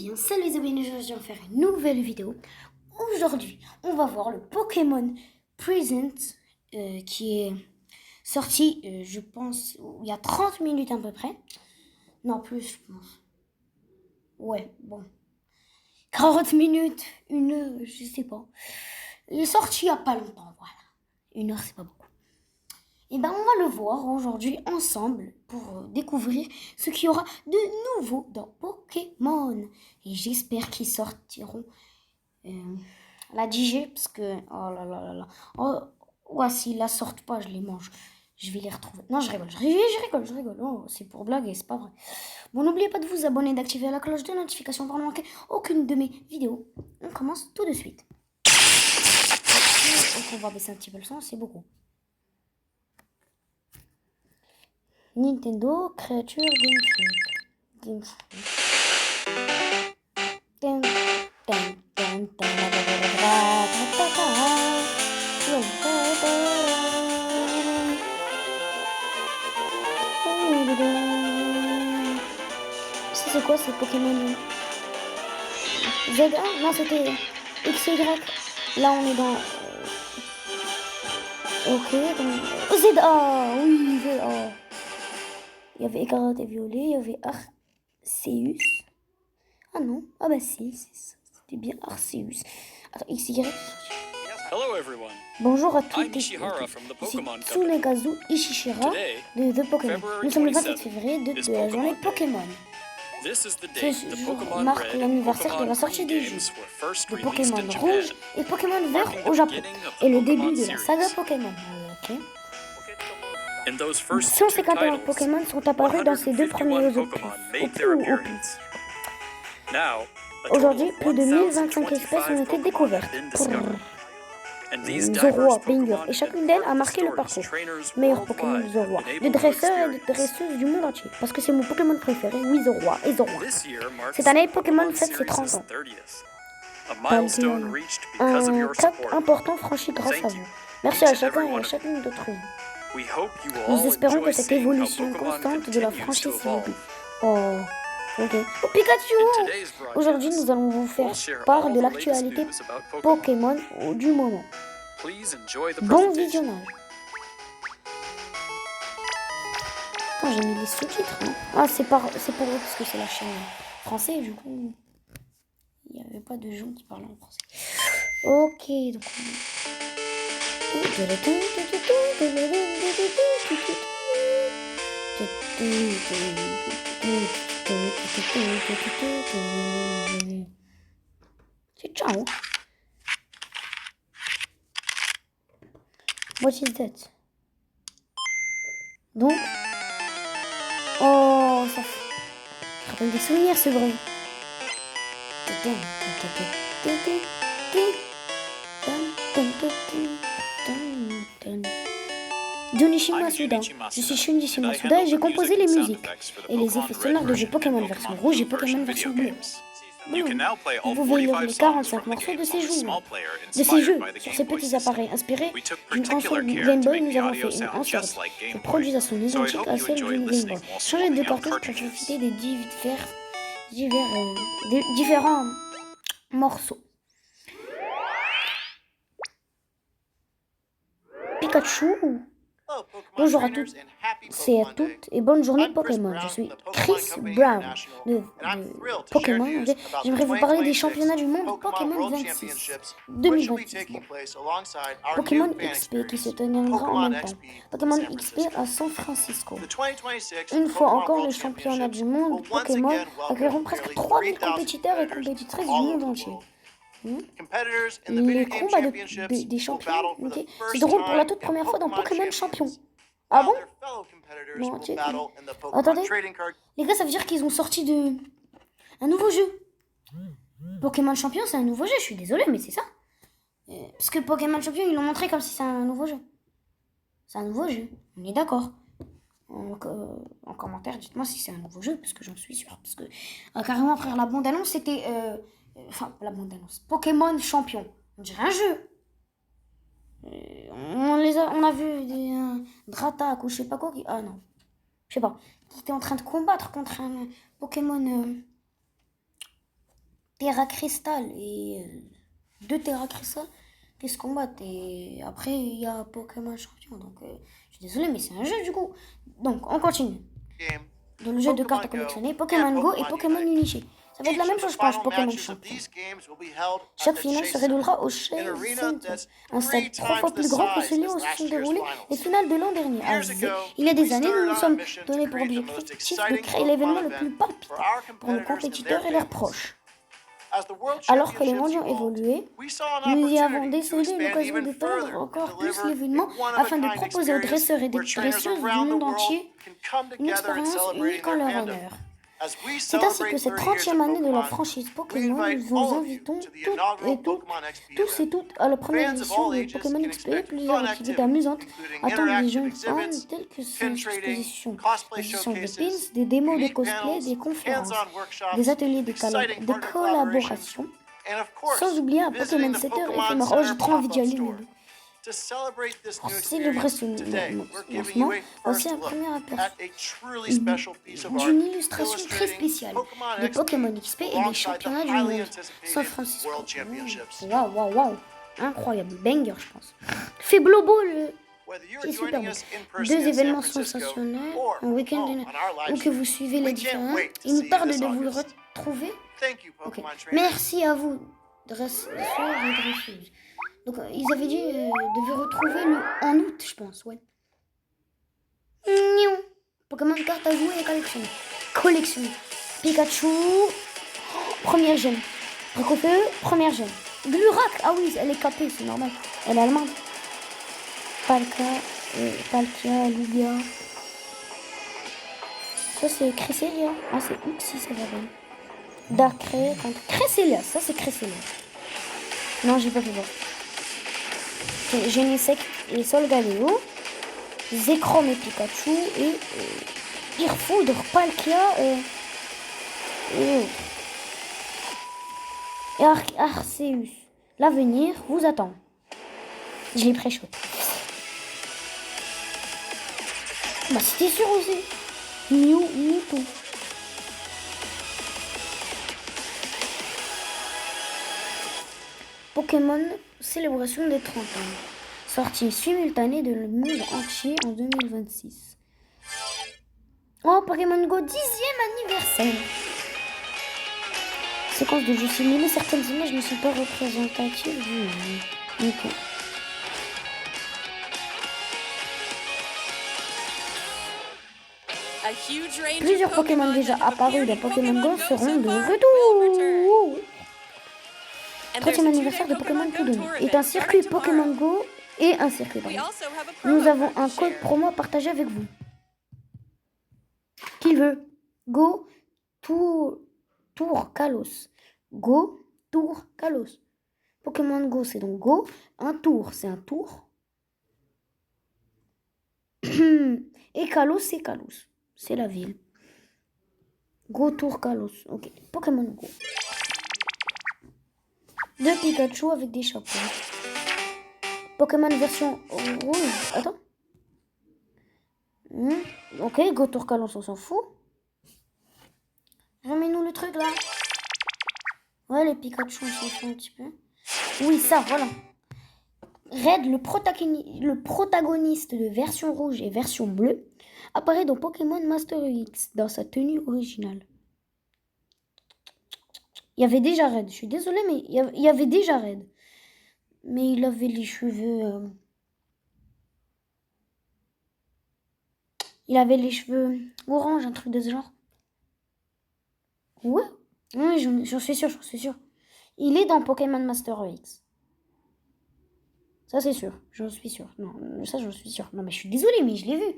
bien, salut les amis, je vais faire une nouvelle vidéo. Aujourd'hui, on va voir le Pokémon Present qui est sorti, je pense, il y a 30 minutes à peu près. Non, plus, je pense. Ouais, bon. 40 minutes, une heure, je sais pas. Il est sorti il y a pas longtemps, voilà. Une heure, c'est pas beaucoup. Et ben, on va le voir aujourd'hui ensemble pour découvrir ce qu'il y aura de nouveau dans Pokémon. Et j'espère qu'ils sortiront la Digi, parce que, oh là là là là. Oh, ouais, s'ils la sortent pas, je les mange. Je vais les retrouver. Non, je rigole, je rigole. Oh, c'est pour blaguer, c'est pas vrai. Bon, n'oubliez pas de vous abonner, d'activer la cloche de notification pour ne manquer aucune de mes vidéos. On commence tout de suite. Donc, on va baisser un petit peu le son, c'est beaucoup. Nintendo, créature, Game Freak. Dun, dun, dun, dun, ça c'est quoi ces Pokémon Z1? Non, c'était XY. Là on est dans... Ok, donc... ZA. Oui, ZA. Il y avait Écarlate et Violet, il y avait Arceus. Ah non, ah bah si, c'était bien Arceus. Attends, XY. Hello everyone. Bonjour à tous. I'm Ishihara from the Pokemon Ici Company. Tsunekazu Ishihara Today, de The Pokémon. February Nous sommes le 27th, 27 février de is la journée Pokemon Day. Pokémon. This is the Ce date the jour Pokemon marque Red, l'anniversaire de Pokemon la sortie Green des jeux games were first de released Pokémon in Japan, Rouge et Pokémon Vert marking au the Japon beginning of the et le Pokemon début de la saga series. Pokémon. Ok. In those first 151 two titles, Pokémon sont apparus dans ces deux 151 premiers opus. Pokemon made their appearance. Now, a total Aujourd'hui, of plus de 1025 espèces 1025 ont été Pokemon découvertes. have been discovered. And these Zoroa, diverse Binger, Pokemon et have chacune been d'elles part a of the marqué le stories parcours. trainers Meilleur Pokémon de worldwide Zoroa, have de been able to dresseurs et de experience. dresseuses du monde entier, parce que c'est mon Pokémon préféré, oui Zoroa et Zoroa. This year marks Cette année, the Pokémon Pokemon fête ses 30 series' ans. 30th, a milestone reached because of Un your cap support. important franchi grâce à Thank vous. you, Merci each à and chacun every et à one of you. chacune d'entre vous. We hope you will Nous all espérons que enjoy cette seeing how évolution Pokemon constante de la continues franchise to s'évolue. evolve. Oh, ok. Oh, Pikachu! In today's Aujourd'hui, broadcast, nous allons vous faire we'll share part all de the latest l'actualité news about Pokemon. Pokémon du moment. Please enjoy the Bon presentation. visionnage. Attends, j'ai mis les sous-titres. Hein. Ah, c'est pour eux parce que c'est la chaîne française. Du coup, il n'y avait pas de gens qui parlaient en français. Ok, donc. C'est ciao. What is that? Donc. Oh, ça rappelle des souvenirs ce bruit. Junichi Masuda. Je suis Shunichi Masuda et j'ai composé les musiques et les effets sonores de jeux Pokémon version rouge et Pokémon version bleue. Vous pouvez lire les 45 morceaux de ces jeux sur ces petits appareils inspirés d'une console Game Boy. Nous avons fait une insert qui produit à son identique à celle d'une Game Boy. Changer de cartouche pour profiter des différents morceaux. Pikachu. Bonjour à toutes et à toutes et bonne journée Pokémon. Je suis Chris Brown de Pokémon. J'aimerais vous parler des championnats du monde Pokémon 2026. Pokémon XP qui se tiendra en même temps. Pokémon XP à San Francisco. Une fois encore, les championnats du monde Pokémon accueilleront presque 3000 compétiteurs et compétitrices du monde entier. Les combats des champions se déroulent pour la toute première fois dans Pokémon Champion. Ah bon? Non, attendez, les gars, ça veut dire qu'ils ont sorti un nouveau jeu. Pokémon Champion, c'est un nouveau jeu, je suis désolée, mais c'est ça. Parce que Pokémon Champion, ils l'ont montré comme si c'est un nouveau jeu. C'est un nouveau jeu, on est d'accord. En commentaire, dites-moi si c'est un nouveau jeu, parce que j'en suis sûre. Parce que carrément, frère, la bande-annonce, c'était... Enfin, la bande-annonce. Pokémon Champion. On dirait un jeu. On a vu des Dratak ou je sais pas quoi. Ah non. Je sais pas. Qui était en train de combattre contre un Pokémon Terra Crystal et 2 Terra Crystal qui se combattent. Et après, il y a Pokémon Champion. Donc, je suis désolé, mais c'est un jeu du coup. Donc, on continue. Dans le jeu de cartes à collectionner, Pokémon Go et Pokémon Unifié. Ça va être la même chose, je pense, Pokémon Champion. Chaque finale se déroulera au Shea Center, un stade 3 fois plus grand que celui où se sont déroulées les finales de l'an dernier. Il y a des années, nous nous sommes donnés pour objectif de créer l'événement le plus palpitant pour nos compétiteurs et leurs proches. Alors que les mondiaux évoluaient, nous y avons décelé l'occasion d'étendre encore plus l'événement afin de proposer aux dresseurs et des dresseuses du monde entier une expérience unique en leur honneur. C'est ainsi que cette 30e année de la franchise Pokémon, nous vous invitons tous et toutes à la première édition de Pokémon XP. Plusieurs activités amusantes attendent les jeunes fans telles que ces expositions de pins, des démos de cosplay, des conférences, des ateliers de collaboration, sans oublier un Pokémon Center éphémère. Oh, j'ai trop envie d'y aller, mais bon. Pour célébrer ce lancement, voici un premier aperçu d'une illustration très spéciale de Pokémon XP et des championnats du monde. San Francisco. Waouh. Incroyable. Banger, je pense. Fait Blobo, c'est super bon. 2 événements sensationnels en week-end ou que vous suivez les différents. Il nous tarde de vous le retrouver. Okay. Merci à vous, dresseurs et dresseuses. Donc, ils avaient dit de retrouver en août, je pense, ouais. Pokémon carte à jouer et collectionner. Pikachu, première gemme. Dracofeu, première gemme. Glurak, ah oui, elle est capée, c'est normal. Elle est allemande. Palkia, Lugia. Ça, c'est Cresselia. Ah, c'est Uxie, ça s'appelle. Darkrai contre Cresselia. Ça, c'est Cresselia. Non, j'ai pas pu voir. Genesect et Solgaleo, Zekrom et Pikachu et Irfoudre, Palkia et Arceus. L'avenir vous attend. Je l'ai pré-chaud. Bah c'était sûr aussi. Mewtwo. Pokémon Célébration des 30 ans. Sortie simultanée de le monde entier en 2026. Oh, Pokémon Go 10e anniversaire. Séquence de jeu simulé. Certaines images ne sont pas représentatives du monde. Ok. Plusieurs Pokémon déjà apparus dans Pokémon Go seront de retour. 30e anniversaire de Pokémon tout donné. Et un circuit Pokémon Go et un circuit. Nous avons un code promo à partager avec vous. Qui veut? Go Tour Kalos. Go Tour Kalos. Pokémon Go, c'est donc Go. Un tour, c'est un tour. Et Kalos, c'est Kalos. C'est la ville. Go Tour Kalos. Ok. Pokémon Go. 2 Pikachu avec des chapeaux. Pokémon version rouge. Attends. Ok, Go Tour Kalos, on s'en fout. Remets-nous le truc là. Ouais, les Pikachu, on s'en fout un petit peu. Oui, ça, voilà. Red, le protagoniste de version rouge et version bleue, apparaît dans Pokémon Master X dans sa tenue originale. Il y avait déjà Red, je suis désolée, mais il y avait déjà Red. Mais il avait les cheveux... Il avait les cheveux orange, un truc de ce genre. Ouais, oui, j'en suis sûr. Il est dans Pokémon Master X. Ça, c'est sûr. J'en suis sûr. Non, ça, j'en suis sûr. Non, mais je suis désolée, mais je l'ai vu.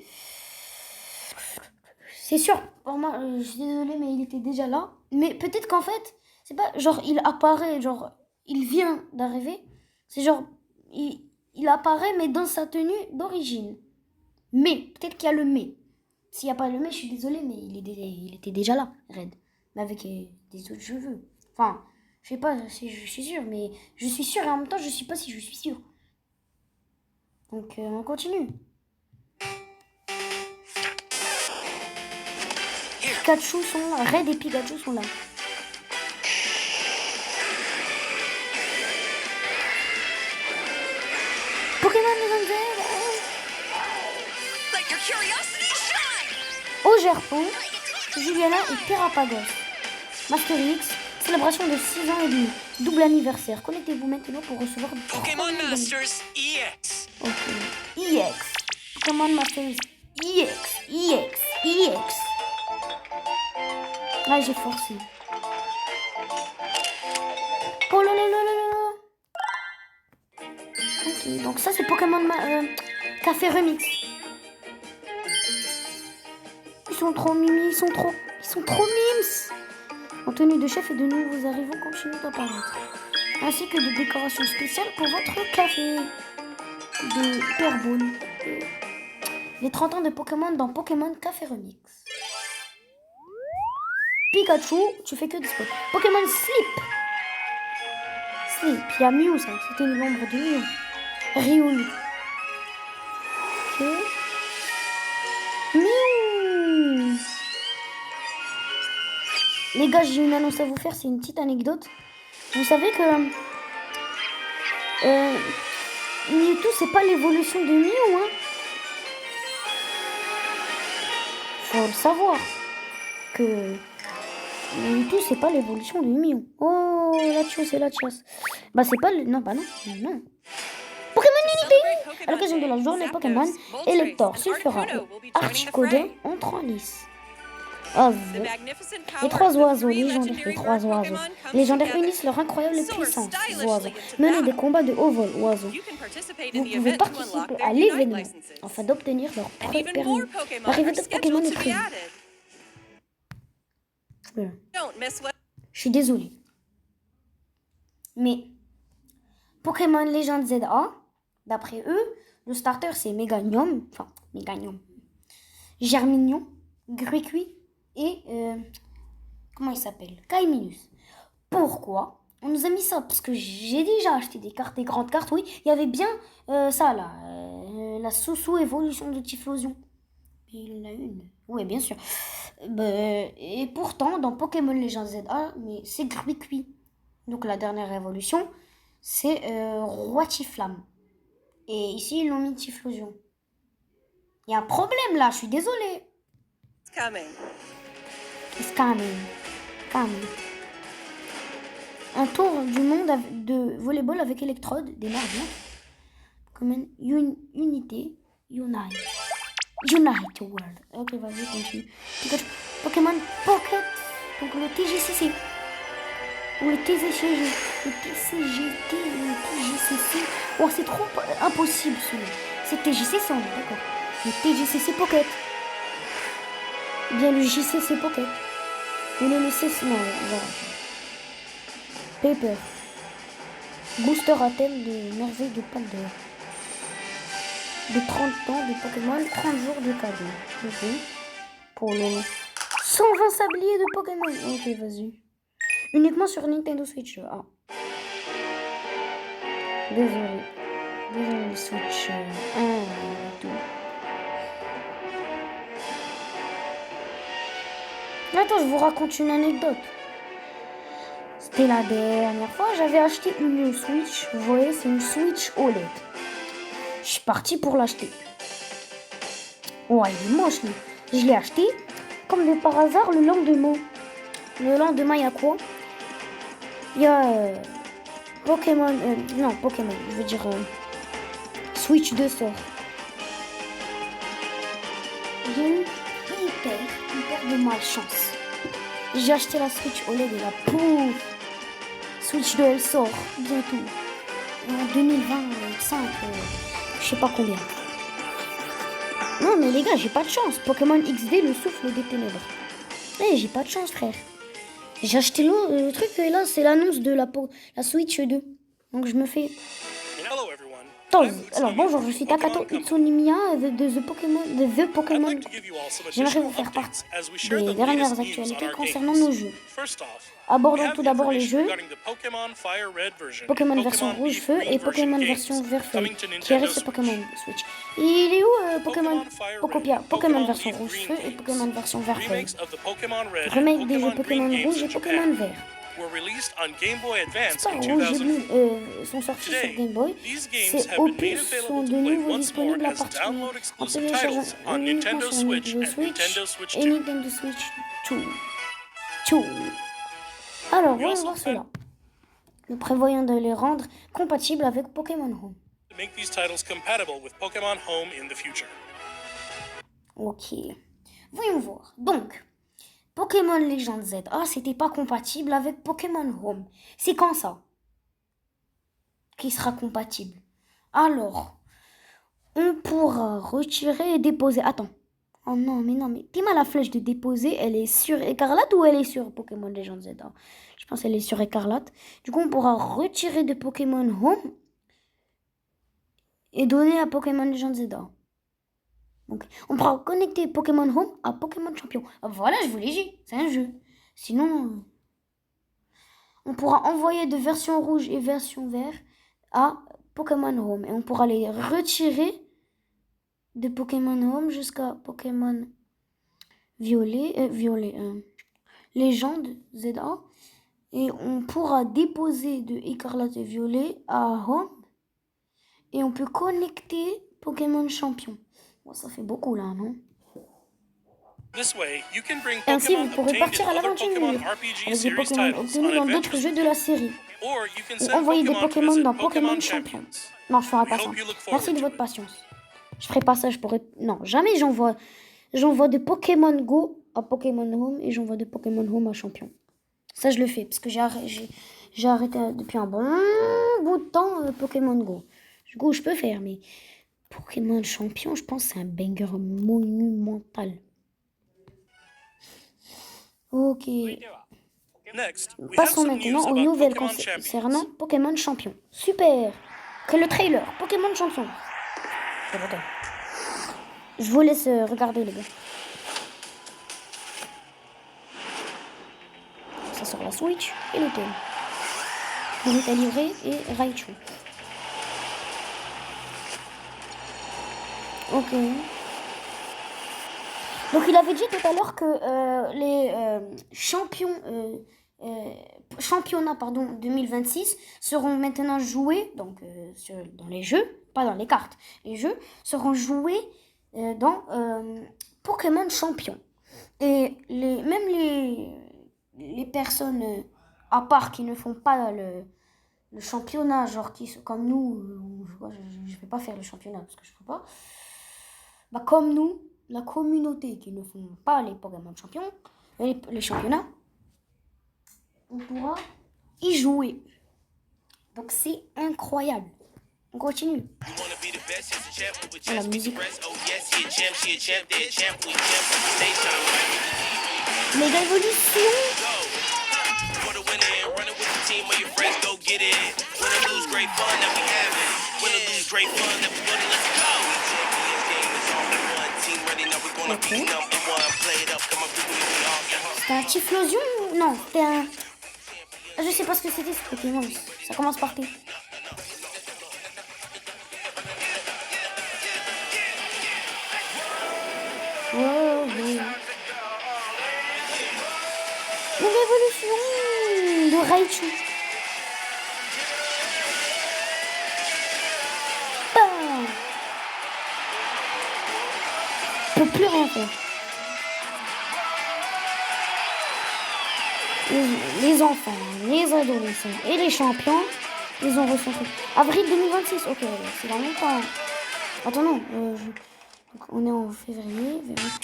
C'est sûr. Pour moi, je suis désolée, mais il était déjà là. Mais peut-être qu'en fait, c'est pas genre il apparaît, genre il vient d'arriver. C'est genre il apparaît, mais dans sa tenue d'origine. Mais, peut-être qu'il y a le mais. S'il n'y a pas le mais, je suis désolée, mais il était déjà là, Red. Mais avec des autres cheveux. Enfin, je sais pas si je suis sûre, mais je suis sûre et en même temps, je sais pas si je suis sûre. Donc, on continue. Pikachu sont là. Red et Pikachu sont là. Pokémon Légende Z. Let your curiosity shine. Augerpon, Juliana et Terrapagos. Master X, célébration de 6 ans et demi. Double anniversaire. Connectez-vous maintenant pour recevoir du Pokémon Masters EX. Ok. EX. Pokémon Masters EX. EX. EX. Ah, j'ai forcé. Oh là là là là là. Ok, donc ça c'est Pokémon Café Remix. Ils sont trop mimi, ils sont trop mimes. En tenue de chef et de nouveaux arrivants continuent d'apparaître. Ainsi que des décorations spéciales pour votre café. De Hyperbone. Les 30 ans de Pokémon dans Pokémon Café Remix. Pikachu, tu fais que des spots. Pokémon Sleep. Sleep, il y a Mew, ça. C'était l'ombre de Mew. Riolu. Ok. Mew. Les gars, j'ai une annonce à vous faire, c'est une petite anecdote. Vous savez que Mewtwo, c'est pas l'évolution de Mew, hein. Faut le savoir que Mewtwo, c'est pas l'évolution de Mew. Oh, Latios et Latias. Bah, c'est pas le... Non, bah non. Non. Pokémon Unité. À l'occasion de la journée Pokémon, Elector, Sulfura et Articodin entrent en lice. Les 3 oiseaux légendaires, légendaires unissent leur incroyable puissance, oiseaux. Menez des combats de haut vol, oiseaux. Vous pouvez participer à l'événement afin d'obtenir leur permis. L'arrivée de Pokémon est prévue. Voilà. Je suis désolée. Mais Pokémon Legend ZA, d'après eux, le starter c'est Meganium, Germignon, Griqui et comment il s'appelle, Kaiminus. Pourquoi on nous a mis ça? Parce que j'ai déjà acheté des cartes, des grandes cartes, oui. Il y avait bien ça là, la sous-évolution de Typhlosion. Il en a une. Oui, bien sûr. Et pourtant, dans Pokémon Legends ZA, mais c'est Griqui. Donc la dernière évolution, c'est Roi Typhlam. Et ici, ils l'ont mis Typhlosion. Il y a un problème là, je suis désolée. It's coming. Un tour du monde de volleyball avec électrode, des marques. Pokémon Unité, Unite World. Ok, vas-y, continue. Pokémon Pocket, donc le TGCC. Ou le TCG. Le TCGT, le TGCC. Oh, c'est trop impossible celui-là. C'est TGCC, on est d'accord. Le TGCC Pocket. Ou bien le JCC Pocket. Ou le CC. Non, voilà. Paper. Booster à thème de merveille de Palder. De 30 ans de Pokémon, 30 jours de cadeau. Ok. Pour le 120 sabliers de Pokémon. Ok, vas-y. Uniquement sur Nintendo Switch. Ah. Désolé, Switch 1 et tout. Attends, je vous raconte une anecdote. C'était la dernière fois, j'avais acheté une Switch. Vous voyez, c'est une Switch OLED. Je suis partie pour l'acheter. Ouais, il est moche, lui. Je l'ai acheté. Comme de par hasard, le lendemain. Le lendemain, il y a quoi? Il y a Pokémon. Non, Pokémon. Je veux dire Switch 2 sort. J'ai eu hyper de malchance. J'ai acheté la Switch OLED et la pouf. Switch 2 elle sort bientôt. En 2025. Je sais pas combien. Non mais les gars, j'ai pas de chance. Pokémon XD, le souffle des ténèbres. J'ai pas de chance, frère. J'ai acheté le truc et là, c'est l'annonce de la Switch 2. Donc je me fais... Alors bonjour, je suis Takato Utsunimiya de The Pokémon. J'aimerais vous faire part des dernières actualités concernant nos jeux. Abordons tout d'abord les jeux Pokémon version rouge feu et Pokémon version vert feu qui arrivent sur Pokémon Switch. Il est où Pokémon Pokopia? Pokémon version rouge feu et Pokémon version vert feu. Remake des jeux Pokémon rouge et Pokémon vert. were released on Game Boy Advance in Rouge et 2004. Bleu sont sortis sur Today, Game Boy. these games Ces have been made opus sont available de to play nouveau once more disponibles à as partir download en exclusive téléchargeant titles on uniquement Nintendo sur Switch Nintendo and Switch Nintendo Switch et 2. Nintendo Switch 2. Alors, We voyons also voir plan cela. Nous prévoyons de les rendre compatibles avec Pokémon Home. to make these titles compatible with Pokemon Home in the future. Ok. Voyons voir. Donc, Pokémon Legends Z, c'était pas compatible avec Pokémon Home. C'est quand ça qui sera compatible? Alors, on pourra retirer et déposer. Attends. Oh non, mais dis-moi la flèche de déposer, elle est sur Écarlate ou elle est sur Pokémon Legends Z? Je pense qu'elle est sur Écarlate. Du coup, on pourra retirer de Pokémon Home et donner à Pokémon Legends Z. Donc, on pourra connecter Pokémon Home à Pokémon Champion. Voilà, je vous l'ai dit, c'est un jeu. Sinon, on pourra envoyer de version rouge et version vert à Pokémon Home. Et on pourra les retirer de Pokémon Home jusqu'à Pokémon Légende ZA. Et on pourra déposer de Écarlate et Violet à Home. Et on peut connecter Pokémon Champion. Bon, ça fait beaucoup là, non? This way, you can bring Ainsi, Pokemon vous pourrez obtained partir à in other l'aventure Pokemon avec RPG des series Pokémon titles obtenus on dans d'autres adventures. jeux de la série. Or you can Ou send envoyer des Pokemon to Pokémon visit dans Pokémon Champion. Champions. Non, je ferai pas We ça. hope you look forward Merci de to votre it. patience. Je ferai pas ça, je pourrais... Non, jamais j'envoie de Pokémon Go à Pokémon Home et j'envoie de Pokémon Home à Champion. Ça, je le fais parce que j'ai arrêté depuis un bon bout de temps Pokémon Go. Du coup, je peux faire, mais Pokémon Champion, je pense que c'est un banger monumental. Ok. Next, we have Passons some maintenant news aux about nouvelles Pokemon concernant Champions. Pokémon Champion. Super. Que le trailer Pokémon Champion. Je vous laisse regarder les gars. Ça sur la Switch et le thème. Brut livré et Raichu. Ok. Donc il avait dit tout à l'heure que les championnats 2026 seront maintenant joués donc dans les jeux, pas dans les cartes. Les jeux seront joués dans Pokémon Champion. Et les personnes à part qui ne font pas le championnat, genre qui sont comme nous, je vais pas faire le championnat parce que je peux pas. Bah comme nous, la communauté qui ne font pas les Pokémon champions, les championnats, on pourra y jouer. Donc c'est incroyable. On continue. Oh, la musique. Méga évolution. Okay. C'était un Typhlosion ou... Non, c'était un... Je sais pas ce que c'était ce Pokémon. Ça commence par T. Oh, oui. Une évolution de Raichu. Bam. Je peux plus rien faire. Les enfants, les adolescents et les champions, ils ont reçu un truc. Avril 2026, ok, c'est dans longtemps. Attends, non, donc on est en février,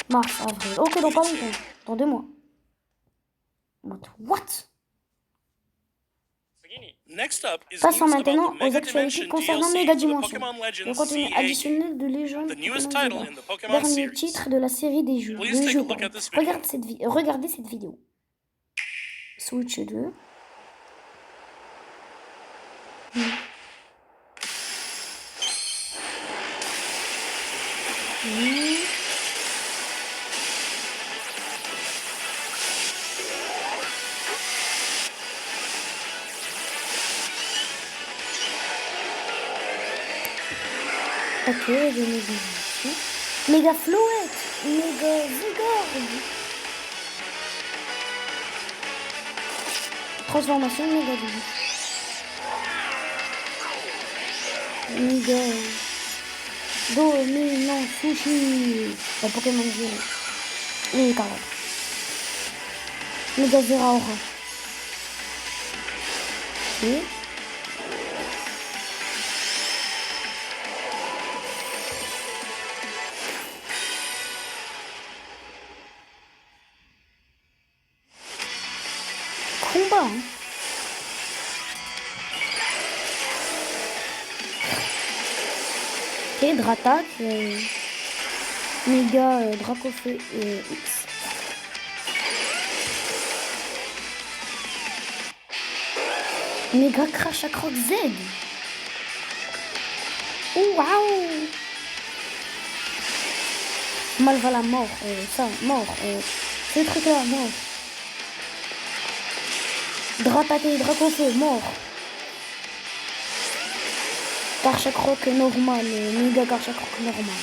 mars, avril. Ok, dans pas longtemps, dans 2 mois. What? Passons maintenant aux actualités concernant Mega Dimension, le contenu additionnel de Légende dernier titre de la série des jeux. Regardez cette vidéo. Switch 2. Ok, des méga Floette, méga Vigor. Transformation méga méga dominant sushi. Le Pokémon violet. Et écarlate. Méga Zeraora. Ok. Combat, hein. Ok, Dratak, Méga Dracofeu X. Méga Crash à Croc Z. Oh, waouh. Malvala mort, ça, mort. Ce truc-là, mort. Dratak et Dracofeu, mort. Garchakroc normal, méga Garchakroc normal.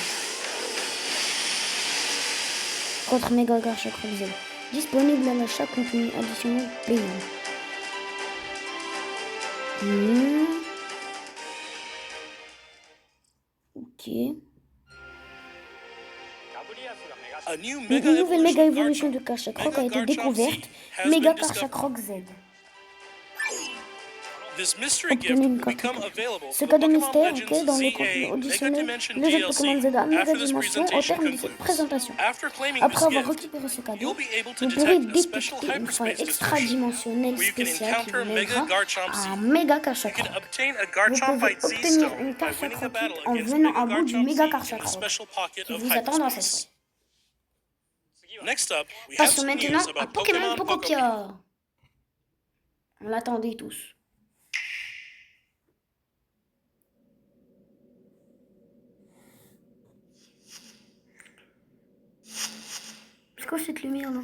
Contre méga Garchakroc Z. Disponible à l'achat, contenu additionnel payant. Ok. A new Une Mega nouvelle méga évolution Evolution de Garchomp, Garchakroc a été Mega découverte. Garchomp Z has Méga been discovered. Garchakroc Z. This mystery gift Obtenez une will carte become carte. available Ce for cadeau Pokémon mystère Legends est dans le ZA contenu Mega additionnel. Dimension Le jeu Pokémon DLC Z a méga after this dimension au presentation terme de cette concludes. présentation. After claiming Après this avoir gift, récupéré ce cadeau, you'll be able to vous pourrez detect a special détecter une faille hyperspace distortion extradimensionnelle where you can spéciale qui encounter vous Mega mènera Garchomp Z. à un méga You can Garchakroc. obtain a Vous Garchomp pouvez Fight Z obtenir Stone une by winning a Garchakroc battle en against venant Mega à bout du Garchomp méga Z in a Garchakroc special pocket qui of vous attend dans cette hyperspace. faille. Next up, we have Passons some maintenant news à about Pokémon Pokemon Pokopia. Pokopia. On l'attendait tous. C'est quoi cette lumière là?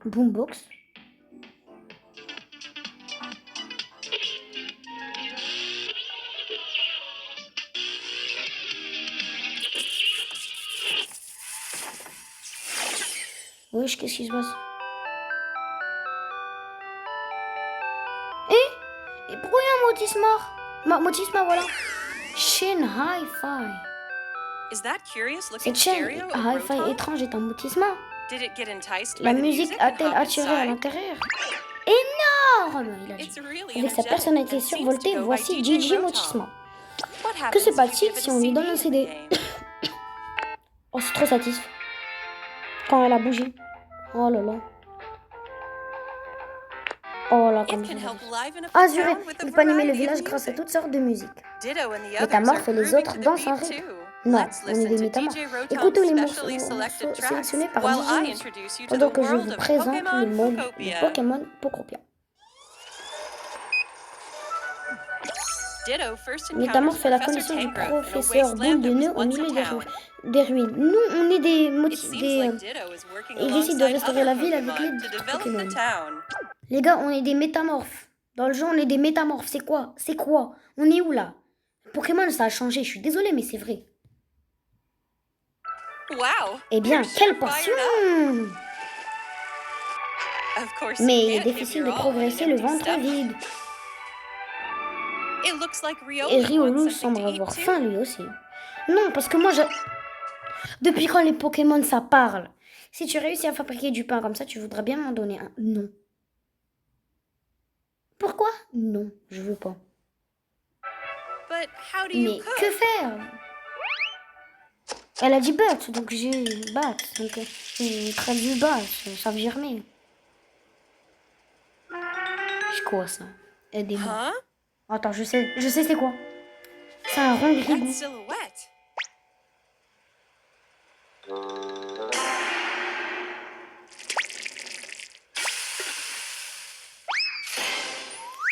Boombox. Wesh, qu'est-ce qui se passe? Et pourquoi il y a un Motisma? Motisma, voilà. Chaîne Hi-Fi. Is that curious looking Cette chaîne stereo a Hi-Fi Rotom? étrange est un Motisma. Did it get enticed La by the musique music and a-t-elle hop attiré à inside? l'intérieur? Énorme, il a dit. It's really Avec sa energetic personnalité and seems to survoltée, go by voici DJ Gigi Rotom. Motisma. What Que happens se if you passe-t-il give it si a on lui donne CD un in the CD? game? Oh, c'est trop satisfait. Quand elle a bougé. Oh là là. Oh là, comme It je can l'ai help dit. liven up Ah, the zuré, town with a il peut animer le variety of village grâce à music. toutes sortes de musique. Ditto and the others Métamorphes are et les grooving autres to the dansent un beat rythme. too. Non, Let's on est listen des to métamorphes. DJ Écoutez Rotom's les specially morceaux selected tracks sélectionnés par while I DJ introduce you to pendant the que je world vous of présente le Pokémon monde de Pokopia. Pokémon Pokopia. Ditto first encounters Métamorphe fait la Professor connaissance du Tangrowth in a professeur Boule wasteland de that was Nœud au once a milieu town. des ruines. Nous, on est des It seems like Ditto is working et il décide de alongside restaurer other la ville avec Pokémon l'aide to de develop Pokémon. the town. Les gars, on est des métamorphes. Dans le jeu, on est des métamorphes. C'est quoi? C'est quoi? On est où là? Pokémon, ça a changé. Je suis désolée, mais c'est vrai. Wow. Eh bien, you're quelle sure passion! fired up. Of course, Mais you il est can't give difficile your de all in an progresser le empty ventre stomach. vide. It looks like Et Riolu wants Riolu something semble to eat avoir too. faim lui aussi. Non, parce que moi, depuis quand les Pokémon, ça parle? Si tu réussis à fabriquer du pain comme ça, tu voudrais bien m'en donner un? Non. Pourquoi? Non, je veux pas. But how do you Mais cook? que faire? Elle a dit bat, donc j'ai bat. Donc j'ai traduit bat, ça veut germer. C'est quoi ça? Aidez-moi. Huh? Attends, je sais c'est quoi. C'est un rond That grigou. silhouette.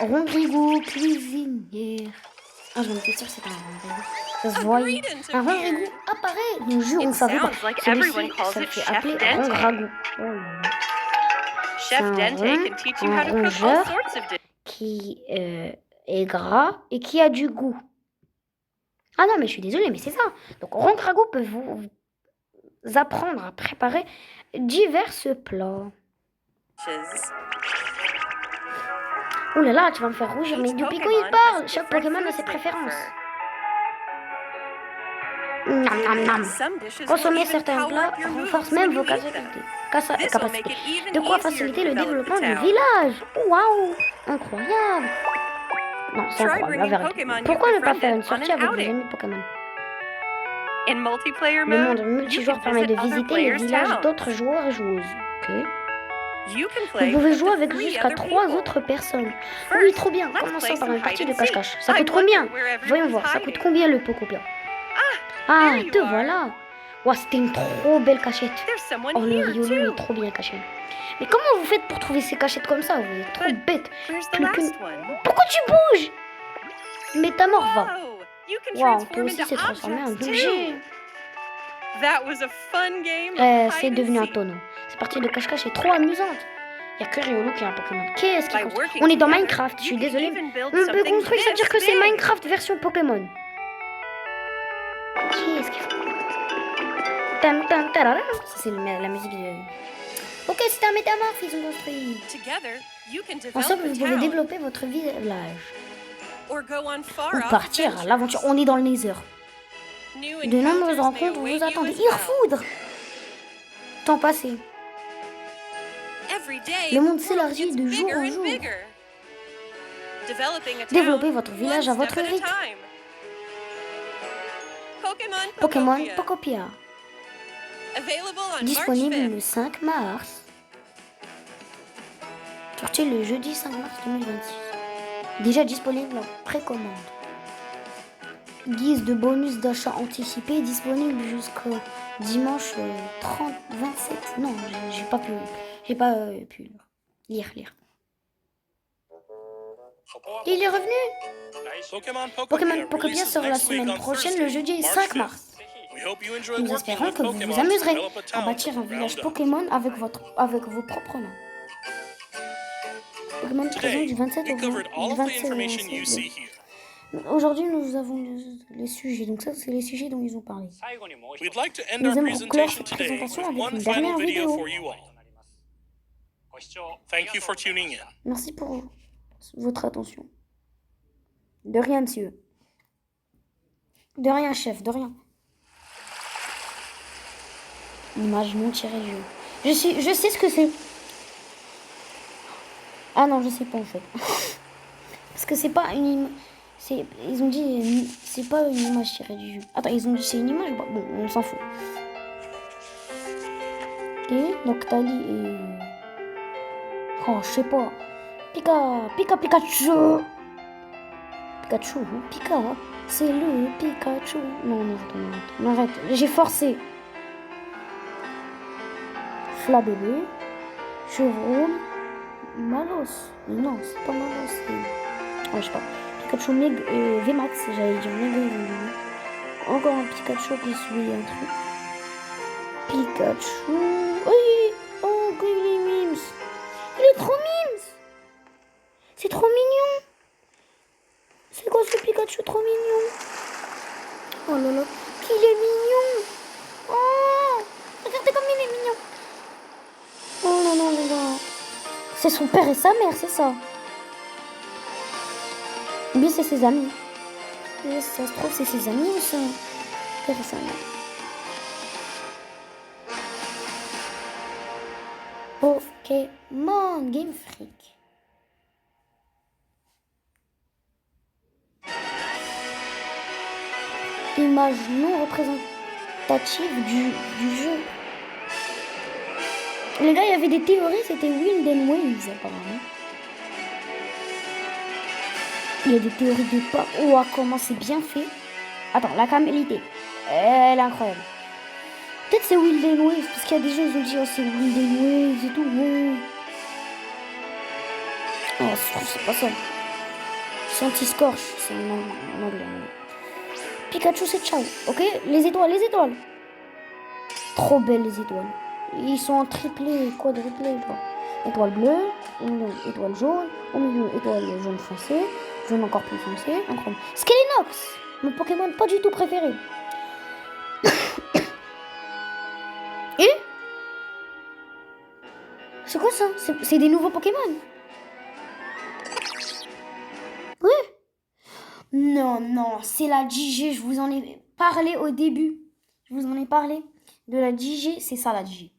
Rond grigou, cuisinière. Ah, je me suis sûre que c'était un rond grigou. Ça se voit. Greedent Un rond appeared. grigou apparaît. Nous jure, on It savait pas. sounds like Celui-ci, everyone calls ça it fait Chef appeler Dente. rond ragout. Oh là là. Chef un Dente rond, can teach you un how to cook all rongeur sorts of dishes. Qui est gras et qui a du goût. Ah non, mais je suis désolée, mais c'est ça. Donc, rond ragout peut apprendre à préparer divers plats. Oh là là, tu vas me faire rougir, mais depuis quand il parle? Chaque Pokémon a ses préférences. Nam, nam, nam. Consommer certains plats renforce même vos capacités. De quoi faciliter le développement du village. Waouh, incroyable. Non, c'est incroyable, la vérité. Pourquoi ne pas faire une sortie avec vos amis Pokémon? Le monde multijoueur permet de visiter les villages d'autres joueurs et joueuses. Ok. Vous pouvez jouer avec jusqu'à 3 autres personnes. Oui, trop bien. Commençons par une partie de cache-cache. Ça coûte combien? Voyons voir, ça coûte combien le Pokopia? Ah, te voilà. Wow, c'était une trop belle cachette. Oh, le Riolu est trop bien caché. Mais comment vous faites pour trouver ces cachettes comme ça? Vous êtes trop bête. Pourquoi tu bouges? Métamorphe va. Wow, toi aussi c'est transformé en objet. C'est devenu un tonneau. Cette partie de cache-cache est trop amusante. Il n'y a que Riolu qui a un Pokémon. Qu'est-ce qu'il construit? On est dans Minecraft, je suis désolée. On peut construire, ça veut dire que c'est Minecraft version Pokémon. Qu'est-ce qu'il faut? Ça c'est la musique de... Ok, c'est un métamorphe, ils ont construit. Ensemble, vous pouvez développer votre village. Ou partir à l'aventure. On est dans le Nether. De nombreuses rencontres vous attendent. Irfoudre. Temps passé. Le monde s'élargit de jour en jour. Développez votre village à votre rythme. Pokémon Pokopia. Disponible le 5 mars. Sorti le jeudi 5 mars 2026. Déjà disponible en précommande. Guise de bonus d'achat anticipé disponible jusqu'au dimanche 27. Non, j'ai pas pu lire. Il est revenu. Pokémon Pokopia sera la semaine prochaine, le jeudi 5 mars. Nous espérons que vous vous amuserez à bâtir un village Pokémon avec vos propres noms. Pokémon présent du 27 au 27. Aujourd'hui, nous avons les sujets. Donc ça, c'est les sujets dont ils ont parlé. Nous aimons clore cette présentation avec une dernière vidéo. Merci pour votre attention. De rien, monsieur. De rien, chef, de rien. Image non tirée du jeu. Je sais ce que c'est. Ah non, je sais pas en fait. Parce que c'est pas une ils ont dit c'est pas une image tirée du jeu. Attends, ils ont dit c'est une image. Bon, on s'en fout. Et Noctali et oh, je sais pas. Pikachu. Pika. C'est le Pikachu. Non, arrête. J'ai forcé. Flabébé. Chevron. Malos. Non, c'est pas Malos. C'est... Ouais, je sais pas. Pikachu VMAX, j'allais dire Mega. Encore un Pikachu qui suit un truc. Pikachu. Oui. Oh, il est mimes. Il est trop mimes. C'est trop mignon. C'est quoi ce Pikachu trop mignon? Oh là là, qu'il est mignon. Oh, regardez comme il est mignon. Oh non, non, les gars. C'est son père et sa mère, c'est ça. Lui, c'est ses amis. Et ça se trouve, c'est ses amis ou son père et sa mère. Pokémon Game Freak. Image non représentative du jeu. Les gars, il y avait des théories, c'était Wind and Waves apparemment. Il y a des théories de pas. Oh, comment c'est bien fait. Attends, la qualité. Elle est incroyable. Peut-être c'est Wind and Waves, parce qu'il y a des gens qui ont dit oh, c'est Wind and Waves et tout. Ouais. Oh, je trouve que c'est pas ça. C'est anti-scorch, c'est en anglais. Pikachu, c'est ciao. Ok, les étoiles. Trop belles les étoiles. Ils sont en triplé, quadruplé. Étoile bleue, étoile jaune, au milieu étoile jaune foncé, jaune encore plus foncé, incroyable. Skelenox, mon Pokémon pas du tout préféré. C'est quoi ça? C'est des nouveaux Pokémon? Oui. Non, non, c'est la DJ. Je vous en ai parlé au début. Je vous en ai parlé de la DJ. C'est ça la DJ.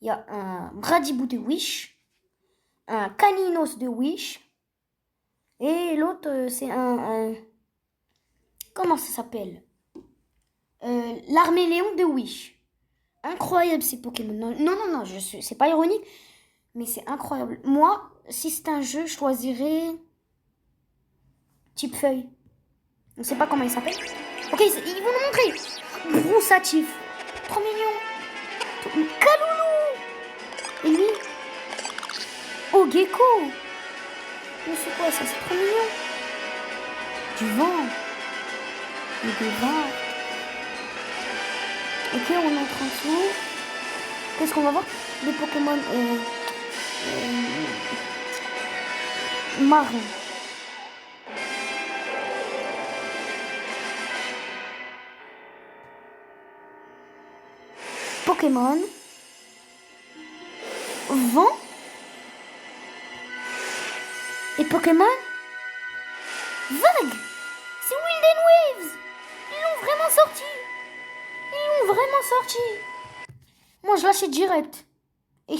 Il y a un Bradibou de Wish, un Caninos de Wish, et l'autre c'est un comment ça s'appelle? L'Arméléon de Wish. Incroyable ces Pokémon. Non, non, non, non, c'est pas ironique, mais c'est incroyable. Moi, si c'est un jeu, je choisirais Type Feuille. On sait pas comment il s'appelle. Ok, ils vont nous montrer. Broussatif. Trop mignon. Kaloulou. Et lui. Oh, Gecko. Mais c'est quoi ça? C'est trop mignon. Du vent. Et des vents. Ok, on est en train de se... Qu'est-ce qu'on va voir? Des Pokémon marins. Pokémon. Vent. Et Pokémon. Vague. C'est Wild and Waves. Ils l'ont vraiment sorti. Moi, je l'achète direct. Et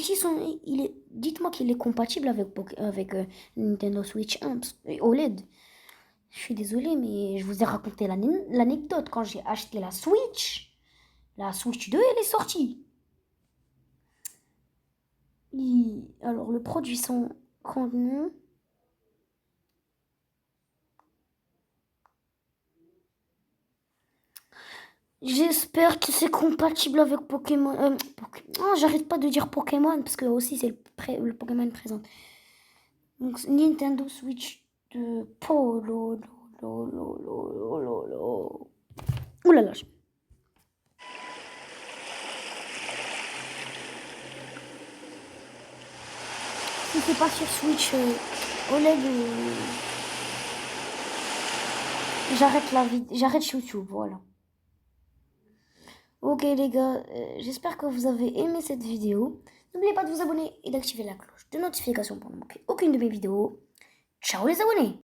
dites-moi qu'il est compatible avec Nintendo Switch 1 et OLED. Je suis désolée, mais je vous ai raconté l'anecdote. Quand j'ai acheté la Switch 2, elle est sortie. Alors, le produit son contenu. J'espère que c'est compatible avec Pokémon. Oh, j'arrête pas de dire Pokémon parce que aussi c'est le Pokémon présent. Donc Nintendo Switch de Polo. Ouh là là. Si c'est pas sur Switch OLED, j'arrête YouTube, voilà. Ok les gars, j'espère que vous avez aimé cette vidéo. N'oubliez pas de vous abonner et d'activer la cloche de notification pour ne manquer aucune de mes vidéos. Ciao les abonnés!